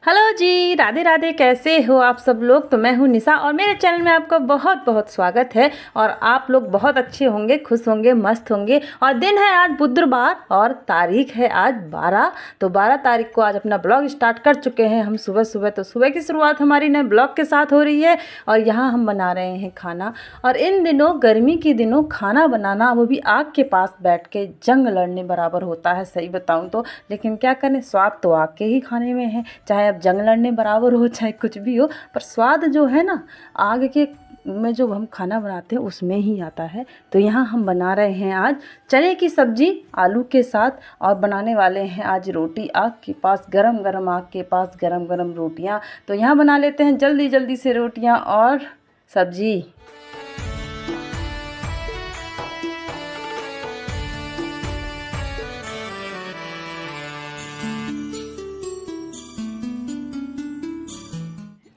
Hello जी, राधे राधे। कैसे हो आप सब लोग? तो मैं हूँ निशा और मेरे चैनल में आपका बहुत बहुत स्वागत है। और आप लोग बहुत अच्छे होंगे, खुश होंगे, मस्त होंगे। और दिन है आज बुधवार और तारीख है आज 12। तो 12 तारीख को आज अपना ब्लॉग स्टार्ट कर चुके हैं हम सुबह सुबह। तो सुबह की शुरुआत हमारी नए ब्लॉग के साथ हो रही है और यहाँ हम बना रहे हैं खाना। और इन दिनों, गर्मी के दिनों, खाना बनाना वो भी आग के पास बैठ के जंग लड़ने बराबर होता है, सही बताऊँ तो। लेकिन क्या करें, स्वाद तो आग के ही खाने में है। चाहे अब जंग लड़ने बराबर हो, चाहे कुछ भी हो, पर स्वाद जो है ना, आग के में जो हम खाना बनाते हैं उसमें ही आता है। तो यहाँ हम बना रहे हैं आज चने की सब्जी आलू के साथ और बनाने वाले हैं आज रोटी आग के पास, गरम गरम आग के पास गरम गरम रोटियाँ। तो यहाँ बना लेते हैं जल्दी जल्दी से रोटियाँ और सब्जी।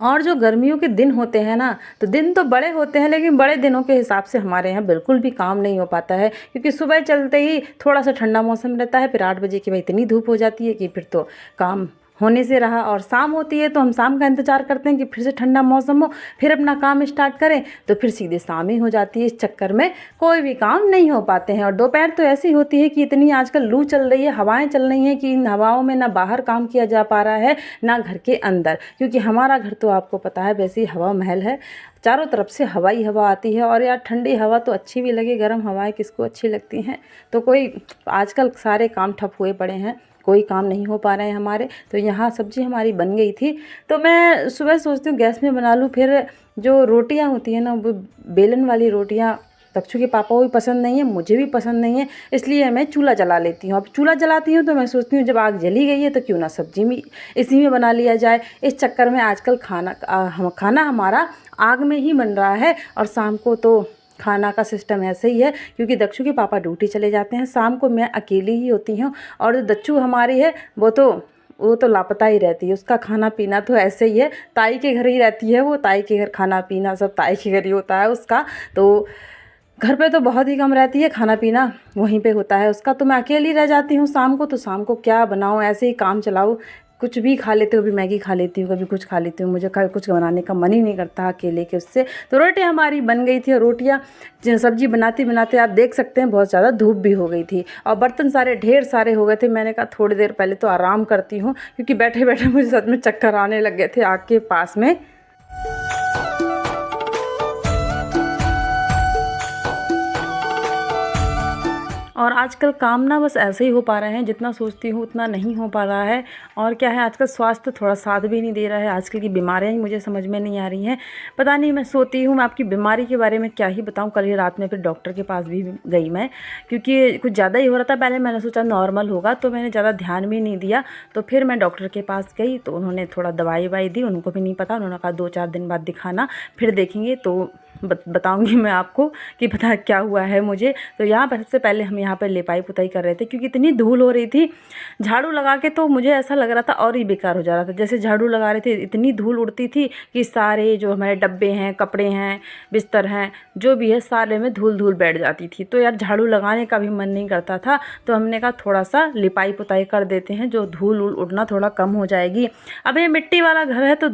और जो गर्मियों के दिन होते हैं ना, तो दिन तो बड़े होते हैं, लेकिन बड़े दिनों के हिसाब से हमारे यहाँ बिल्कुल भी काम नहीं हो पाता है। क्योंकि सुबह चलते ही थोड़ा सा ठंडा मौसम रहता है, फिर 8 बजे के बाद इतनी धूप हो जाती है कि फिर तो काम होने से रहा। और शाम होती है तो हम शाम का इंतज़ार करते हैं कि फिर से ठंडा मौसम हो, फिर अपना काम स्टार्ट करें, तो फिर सीधे शाम ही हो जाती है। इस चक्कर में कोई भी काम नहीं हो पाते हैं। और दोपहर तो ऐसी होती है कि इतनी आजकल लू चल रही है, हवाएं चल रही हैं कि इन हवाओं में ना बाहर काम किया जा पा रहा है ना घर के अंदर। क्योंकि हमारा घर तो आपको पता है वैसे ही हवा महल है, चारों तरफ से हवा ही हवा आती है। और यार ठंडी हवा तो अच्छी भी लगे, गर्म हवाएं किसको अच्छी लगती हैं। तो कोई आजकल सारे काम ठप हुए पड़े हैं, कोई काम नहीं हो पा रहे हैं हमारे। तो यहाँ सब्ज़ी हमारी बन गई थी। तो मैं सुबह सोचती हूँ गैस में बना लूँ। फिर जो रोटियाँ होती हैं ना, वो बेलन वाली रोटियाँ दक्षु के पापा को भी पसंद नहीं है, मुझे भी पसंद नहीं है, इसलिए मैं चूल्हा जला लेती हूँ। अब चूल्हा जलाती हूँ तो मैं सोचती हूँ जब आग जली गई है तो क्यों ना सब्जी में इसी में बना लिया जाए। इस चक्कर में आजकल खाना हमारा आग में ही बन रहा है। और शाम को तो खाना का सिस्टम ऐसे ही है, क्योंकि दक्षु के पापा ड्यूटी चले जाते हैं, शाम को मैं अकेली ही होती हूँ। और जो दक्षु हमारी है वो तो लापता ही रहती है। उसका खाना पीना तो ऐसे ही है, ताई के घर ही रहती है वो, ताई के घर खाना पीना सब ताई के घर ही होता है उसका। तो घर पे तो बहुत ही कम रहती है, खाना पीना वहीं पे होता है उसका। तो मैं अकेली रह जाती हूँ शाम को। तो शाम को क्या बनाऊँ, ऐसे ही काम चलाऊँ, कुछ भी खा लेती हूँ। कभी मैगी खा लेती हूँ, कभी कुछ खा लेती हूँ। मुझे कुछ बनाने का मन ही नहीं करता अकेले के उससे। तो रोटी हमारी बन गई थी और रोटियाँ सब्जी बनाते बनाते आप देख सकते हैं बहुत ज़्यादा धूप भी हो गई थी और बर्तन सारे ढेर सारे हो गए थे। मैंने कहा थोड़ी देर पहले तो आराम करती हूँ, क्योंकि बैठे बैठे मुझे सच में चक्कर आने लग गए थे आग के पास में। और आजकल काम ना बस ऐसे ही हो पा रहे हैं, जितना सोचती हूँ उतना नहीं हो पा रहा है। और क्या है, आजकल स्वास्थ्य थोड़ा साथ भी नहीं दे रहा है। आजकल की बीमारियाँ ही मुझे समझ में नहीं आ रही हैं। पता नहीं, मैं सोती हूँ, मैं आपकी बीमारी के बारे में क्या ही बताऊँ। कल ही रात में फिर डॉक्टर के पास भी गई मैं, क्योंकि कुछ ज़्यादा ही हो रहा था। पहले मैंने सोचा नॉर्मल होगा, तो मैंने ज़्यादा ध्यान भी नहीं दिया। तो फिर मैं डॉक्टर के पास गई तो उन्होंने थोड़ा दवाई ववाई दी। उनको भी नहीं पता, उन्होंने कहा 2-4 दिन बाद दिखाना, फिर देखेंगे तो बताऊंगी मैं आपको कि पता क्या हुआ है मुझे। तो यहाँ पर सबसे पहले हम यहाँ पर लिपाई पुताई कर रहे थे, क्योंकि इतनी धूल हो रही थी। झाड़ू लगा के तो मुझे ऐसा लग रहा था और ही बेकार हो जा रहा था। जैसे झाड़ू लगा रहे थे इतनी धूल उड़ती थी कि सारे जो हमारे डब्बे हैं, कपड़े हैं, बिस्तर हैं, जो भी है सारे में धूल धूल बैठ जाती थी। तो यार झाड़ू लगाने का भी मन नहीं करता था। तो हमने कहा थोड़ा सा लिपाई पुताई कर देते हैं, जो धूल उड़ना थोड़ा कम हो जाएगी। अब ये मिट्टी वाला घर है तो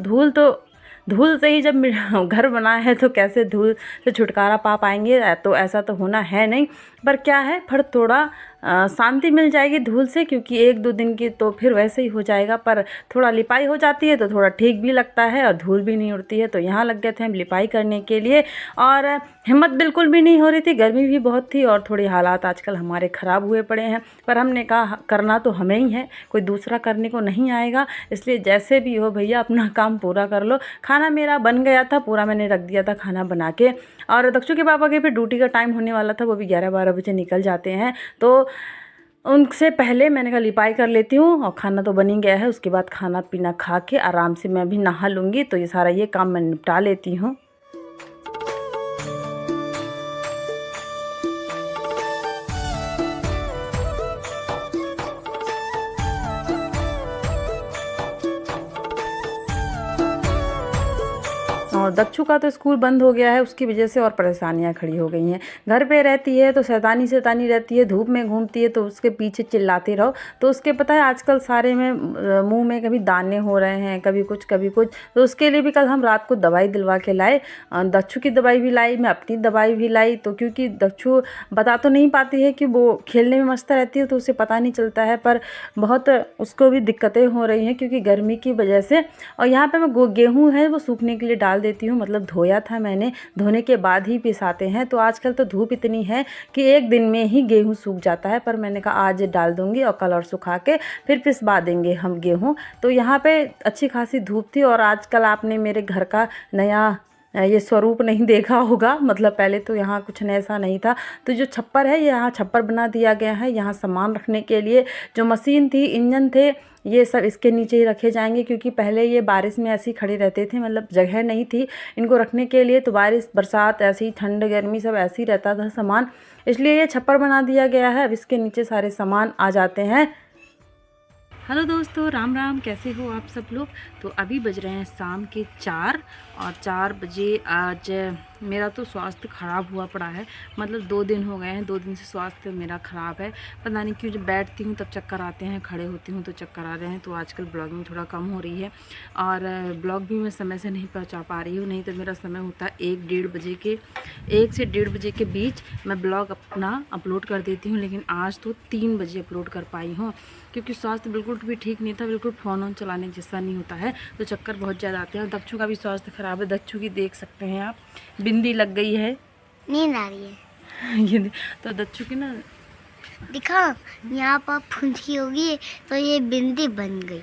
धूल से ही जब घर बना है तो कैसे धूल से छुटकारा पा पाएंगे। तो ऐसा तो होना है नहीं, पर क्या है, फिर थोड़ा शांति मिल जाएगी धूल से, क्योंकि 1-2 दिन की तो फिर वैसे ही हो जाएगा। पर थोड़ा लिपाई हो जाती है तो थोड़ा ठीक भी लगता है और धूल भी नहीं उड़ती है। तो यहाँ लग गए थे हम लिपाई करने के लिए और हिम्मत बिल्कुल भी नहीं हो रही थी। गर्मी भी बहुत थी और थोड़ी हालात आजकल हमारे ख़राब हुए पड़े हैं। पर हमने कहा करना तो हमें ही है, कोई दूसरा करने को नहीं आएगा। इसलिए जैसे भी हो भैया अपना काम पूरा कर लो। खाना मेरा बन गया था पूरा, मैंने रख दिया था खाना बना के। और दक्षु के पापा के फिर ड्यूटी का टाइम होने वाला था, वो भी 11-12 बजे निकल जाते हैं। तो उनसे पहले मैंने कहा लिपाई कर लेती हूँ और खाना तो बन ही गया है, उसके बाद खाना पीना खा के आराम से मैं भी नहा लूँगी, तो ये सारा ये काम मैं निपटा लेती हूँ। और दक्षु का तो स्कूल बंद हो गया है, उसकी वजह से और परेशानियां खड़ी हो गई हैं। घर पे रहती है तो शैतानी शैतानी रहती है, धूप में घूमती है तो उसके पीछे चिल्लाते रहो। तो उसके पता है आजकल सारे में मुंह में कभी दाने हो रहे हैं, कभी कुछ कभी कुछ। तो उसके लिए भी कल हम रात को दवाई दिलवा के लाए, दक्षु की दवाई भी लाई, मैं अपनी दवाई भी लाई। तो क्योंकि दक्षु बता तो नहीं पाती है कि वो खेलने में मस्त रहती है तो उसे पता नहीं चलता है, पर बहुत उसको भी दिक्कतें हो रही हैं क्योंकि गर्मी की वजह से। और यहाँ पे मैं गेहूँ है वो सूखने के लिए डाल देती हूँ, मतलब धोया था मैंने, धोने के बाद ही पिसाते हैं। तो आजकल तो धूप इतनी है कि एक दिन में ही गेहूँ सूख जाता है, पर मैंने कहा आज डाल दूँगी और कल और सुखा के फिर पिसवा देंगे हम गेहूँ। तो यहाँ पे अच्छी खासी धूप थी। और आजकल आपने मेरे घर का नया ये स्वरूप नहीं देखा होगा, मतलब पहले तो यहाँ कुछ ऐसा नहीं था। तो जो छप्पर है, यहाँ छप्पर बना दिया गया है, यहाँ सामान रखने के लिए जो मशीन थी, इंजन थे, ये सब इसके नीचे ही रखे जाएंगे। क्योंकि पहले ये बारिश में ऐसे ही खड़े रहते थे, मतलब जगह नहीं थी इनको रखने के लिए। तो बारिश बरसात ऐसे ही, ठंड गर्मी सब ऐसे ही रहता था सामान, इसलिए ये छप्पर बना दिया गया है। अब इसके नीचे सारे सामान आ जाते हैं। हेलो दोस्तों, राम राम, कैसे हो आप सब लोग। तो अभी बज रहे हैं शाम के 4 और 4 बजे आज मेरा तो स्वास्थ्य ख़राब हुआ पड़ा है। मतलब 2 दिन हो गए हैं, 2 दिन से स्वास्थ्य मेरा ख़राब है। पता नहीं क्यों, जब बैठती हूँ तब चक्कर आते हैं, खड़े होती हूँ तो चक्कर आ रहे हैं। तो आजकल ब्लॉगिंग थोड़ा कम हो रही है और ब्लॉग भी मैं समय से नहीं पहुँचा पा रही हूँ। नहीं तो मेरा समय होता है 1 से 1:30 बजे के बीच मैं ब्लॉग अपना अपलोड कर देती हूँ। लेकिन आज तो 3 बजे अपलोड कर पाई हूँ क्योंकि स्वास्थ्य बिल्कुल भी ठीक नहीं था, बिल्कुल फ़ोन ऑन चलाने जैसा नहीं होता है। तो चक्कर बहुत ज़्यादा आते हैं। और दक्षु का भी स्वास्थ्य ख़राब है। दक्षु की देख सकते हैं आप, बिंदी लग गई है, नींद आ रही है ये तो दक्षु की ना, दिखा यहाँ पर फुंसी होगी तो ये बिंदी बन गई।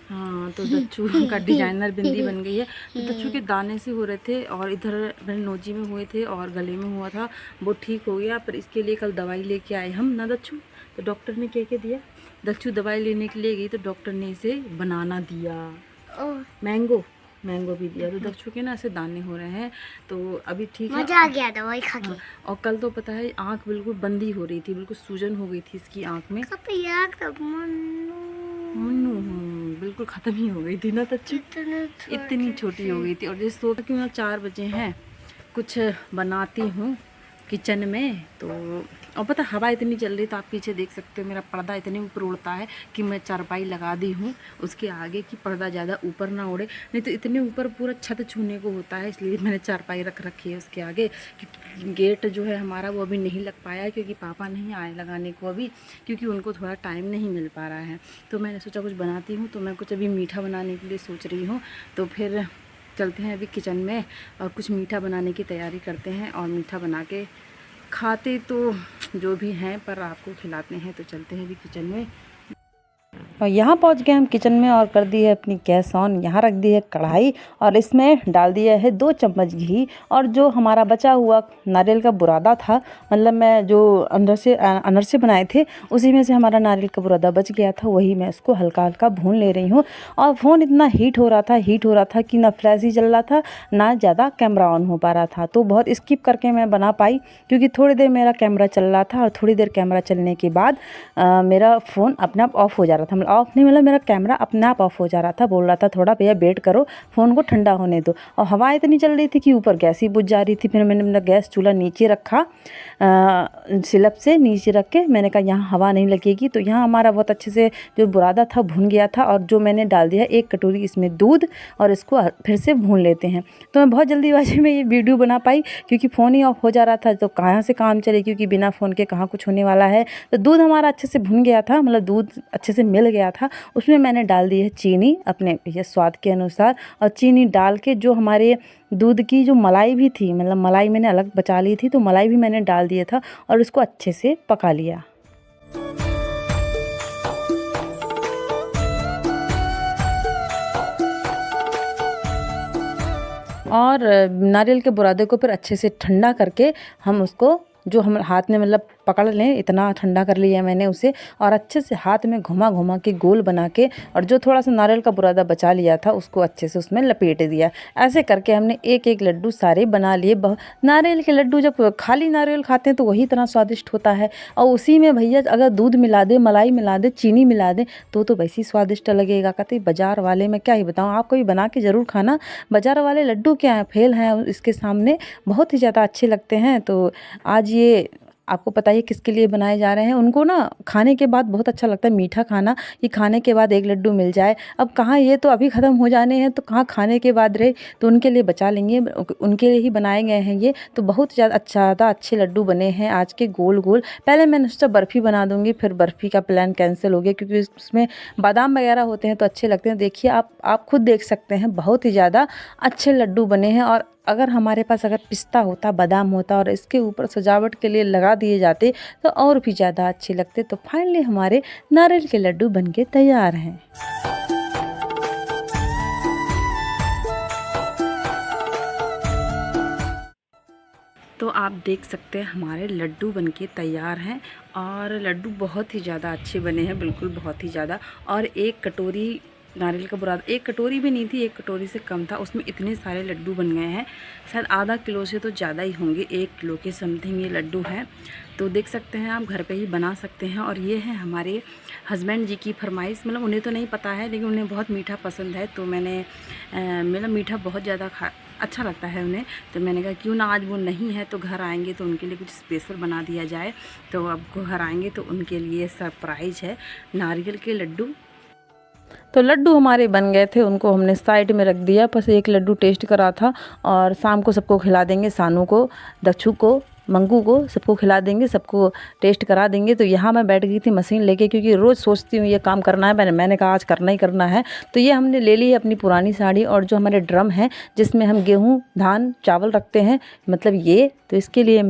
हाँ, तो दक्षु का डिजाइनर बिंदी बन गई है। तो दक्षु के दाने से हो रहे थे और इधर मेरे नोजी में हुए थे और गले में हुआ था, वो ठीक हो गया। पर इसके लिए कल दवाई लेके आए हम ना दक्षु। तो डॉक्टर ने क्या क्या दिया, दक्षु दवाई लेने के लिए गई तो डॉक्टर ने इसे बनाना दिया, मैंगो भी दिया। तो दक्षु के ना ऐसे दाने हो रहे हैं, तो अभी ठीक है, मजा आ गया दवाई खा के। हाँ। और कल तो पता है आँख बिल्कुल बंदी हो रही थी, बिल्कुल सूजन हो गई थी इसकी आँख में, बिल्कुल ख़त्म ही हो गई थी ना दक्षु, इतनी छोटी हो गई थी। और जैसे सो क्यों ना 4 बजे हैं, कुछ बनाती हूँ किचन में। तो और पता हवा इतनी चल रही, तो आप पीछे देख सकते हो मेरा पर्दा इतने ऊपर उड़ता है कि मैं चारपाई लगा दी हूँ उसके आगे कि पर्दा ज़्यादा ऊपर ना उड़े, नहीं तो इतने ऊपर पूरा छत छूने को होता है। इसलिए मैंने चारपाई रख रखी है उसके आगे। क्योंकि गेट जो है हमारा वो अभी नहीं लग पाया है क्योंकि पापा नहीं आए लगाने को अभी, क्योंकि उनको थोड़ा टाइम नहीं मिल पा रहा है। तो मैंने सोचा कुछ बनाती हूँ, तो मैं कुछ अभी मीठा बनाने के लिए सोच रही हूँ। तो फिर चलते हैं अभी किचन में और कुछ मीठा बनाने की तैयारी करते हैं और मीठा बना के खाते तो जो भी हैं, पर आपको खिलाते हैं। तो चलते हैं अभी किचन में। और यहाँ पहुँच गए हम किचन में और कर दी है अपनी गैस ऑन। यहाँ रख दी है कढ़ाई और इसमें डाल दिया है 2 चम्मच घी। और जो हमारा बचा हुआ नारियल का बुरादा था, मतलब मैं जो अंदर से बनाए थे उसी में से हमारा नारियल का बुरादा बच गया था, वही मैं इसको हल्का हल्का भून ले रही हूँ। और फ़ोन इतना हीट हो रहा था कि ना फ्लैश ही चल रहा था, ना ज़्यादा कैमरा ऑन हो पा रहा था। तो बहुत स्किप करके मैं बना पाई क्योंकि थोड़ी देर मेरा कैमरा चल रहा था और थोड़ी देर कैमरा चलने के बाद मेरा फ़ोन अपने आप ऑफ हो जा रहा था। ऑफ नहीं, मतलब मेरा कैमरा अपने आप ऑफ हो जा रहा था। बोल रहा था थोड़ा भैया वेट करो, फ़ोन को ठंडा होने दो। और हवा इतनी चल रही थी कि ऊपर गैस ही बुझ जा रही थी। फिर मैंने अपना गैस चूल्हा नीचे रखा, स्लैब से नीचे रख के मैंने कहा यहाँ हवा नहीं लगेगी। तो यहाँ हमारा बहुत अच्छे से जो बुरादा था भुन गया था। और जो मैंने डाल दिया 1 कटोरी इसमें दूध और इसको फिर से भून लेते हैं। तो मैं बहुत जल्दीबाजी में ये वीडियो बना पाई क्योंकि फ़ोन ही ऑफ हो जा रहा था, तो कहाँ से काम चले, क्योंकि बिना फ़ोन के कहाँ कुछ होने वाला है। तो दूध हमारा अच्छे से भुन गया था, मतलब दूध अच्छे से मिल गया था। उसमें मैंने डाल दी है चीनी अपने ये स्वाद के अनुसार। और चीनी डाल के जो हमारे दूध की जो मलाई भी थी, मतलब मलाई मैंने अलग बचा ली थी, तो मलाई भी मैंने डाल दिया था और उसको अच्छे से पका लिया। और नारियल के बुरादे को फिर अच्छे से ठंडा करके हम उसको जो हम हाथ में मतलब पकड़ लें, इतना ठंडा कर लिया मैंने उसे। और अच्छे से हाथ में घुमा घुमा के गोल बना के, और जो थोड़ा सा नारियल का बुरादा बचा लिया था उसको अच्छे से उसमें लपेट दिया। ऐसे करके हमने एक एक लड्डू सारे बना लिए। नारियल के लड्डू जब खाली नारियल खाते हैं तो वही इतना स्वादिष्ट होता है, और उसी में भैया अगर दूध मिला दे, मलाई मिला दे, चीनी मिला दे तो वैसे ही स्वादिष्ट लगेगा। कहते बाज़ार वाले मैं क्या ही बताऊँ, आप कभी बना के ज़रूर खाना। बाज़ार वाले लड्डू क्या है, फेल हैं इसके सामने, बहुत ही ज़्यादा अच्छे लगते हैं। तो आज ये आपको पता ही किसके लिए बनाए जा रहे हैं। उनको ना खाने के बाद बहुत अच्छा लगता है मीठा खाना, कि खाने के बाद एक लड्डू मिल जाए। अब कहाँ, ये तो अभी ख़त्म हो जाने हैं, तो कहाँ खाने के बाद रहे, तो उनके लिए बचा लेंगे, उनके लिए ही बनाए गए हैं ये। तो बहुत ज़्यादा अच्छे लड्डू बने हैं आज के, गोल गोल। पहले मैंने सोचा बर्फ़ी बना दूँगी, फिर बर्फ़ी का प्लान कैंसिल हो गया, क्योंकि उसमें बादाम वगैरह होते हैं तो अच्छे लगते हैं। देखिए आप खुद देख सकते हैं, बहुत ही ज़्यादा अच्छे लड्डू बने हैं। और अगर हमारे पास अगर पिस्ता होता, बादाम होता और इसके ऊपर सजावट के लिए लगा दिए जाते तो और भी ज़्यादा अच्छे लगते। तो फाइनली हमारे नारियल के लड्डू बनके तैयार हैं। तो आप देख सकते हैं हमारे लड्डू बनके तैयार हैं, और लड्डू बहुत ही ज़्यादा अच्छे बने हैं, बिल्कुल बहुत ही ज़्यादा। और एक कटोरी नारियल का बुरादा, एक कटोरी भी नहीं थी, एक कटोरी से कम था, उसमें इतने सारे लड्डू बन गए हैं। शायद आधा किलो से तो ज़्यादा ही होंगे, 1 किलो के समथिंग ये लड्डू हैं। तो देख सकते हैं आप घर पे ही बना सकते हैं। और ये है हमारे हस्बैंड जी की फरमाइश, मतलब उन्हें तो नहीं पता है लेकिन उन्हें बहुत मीठा पसंद है। तो मैंने मतलब मीठा बहुत ज़्यादा अच्छा लगता है उन्हें, तो मैंने कहा क्यों ना आज वो नहीं है तो घर आएंगे तो उनके लिए कुछ स्पेशल बना दिया जाए। तो अब घर आएंगे तो उनके लिए सरप्राइज़ है नारियल के लड्डू। तो लड्डू हमारे बन गए थे, उनको हमने साइड में रख दिया। बस एक लड्डू टेस्ट करा था, और शाम को सबको खिला देंगे, सानू को, दक्षु को, मंगू को, सबको खिला देंगे, सबको टेस्ट करा देंगे। तो यहाँ मैं बैठ गई थी मशीन लेके, क्योंकि रोज़ सोचती हूँ ये काम करना है, मैंने कहा आज करना ही करना है। तो ये हमने ले ली है अपनी पुरानी साड़ी, और जो हमारे ड्रम है जिसमें हम गेहूँ, धान, चावल रखते हैं, मतलब ये, तो इसके लिए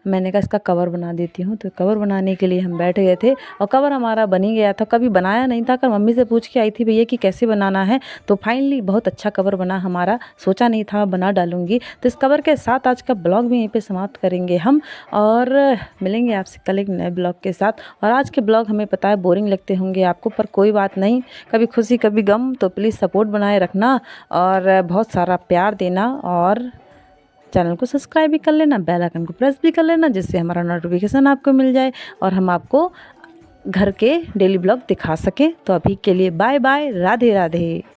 मैंने कहा इसका कवर बना देती हूँ। तो कवर बनाने के लिए हम बैठ गए थे, और कवर हमारा बन ही गया था। कभी बनाया नहीं था, कल मम्मी से पूछ के आई थी भैया कि कैसे बनाना है। तो फाइनली बहुत अच्छा कवर बना हमारा, सोचा नहीं था बना डालूंगी। तो इस कवर के साथ आज का ब्लॉग भी यहीं पे समाप्त करेंगे हम, और मिलेंगे आपसे कल एक नए ब्लॉग के साथ। और आज के ब्लॉग हमें पता है बोरिंग लगते होंगे आपको, पर कोई बात नहीं, कभी खुशी कभी गम। तो प्लीज़ सपोर्ट बनाए रखना, और बहुत सारा प्यार देना, और चैनल को सब्सक्राइब भी कर लेना, बेल आइकन को प्रेस भी कर लेना, जिससे हमारा नोटिफिकेशन आपको मिल जाए और हम आपको घर के डेली ब्लॉग दिखा सकें। तो अभी के लिए बाय बाय, राधे राधे।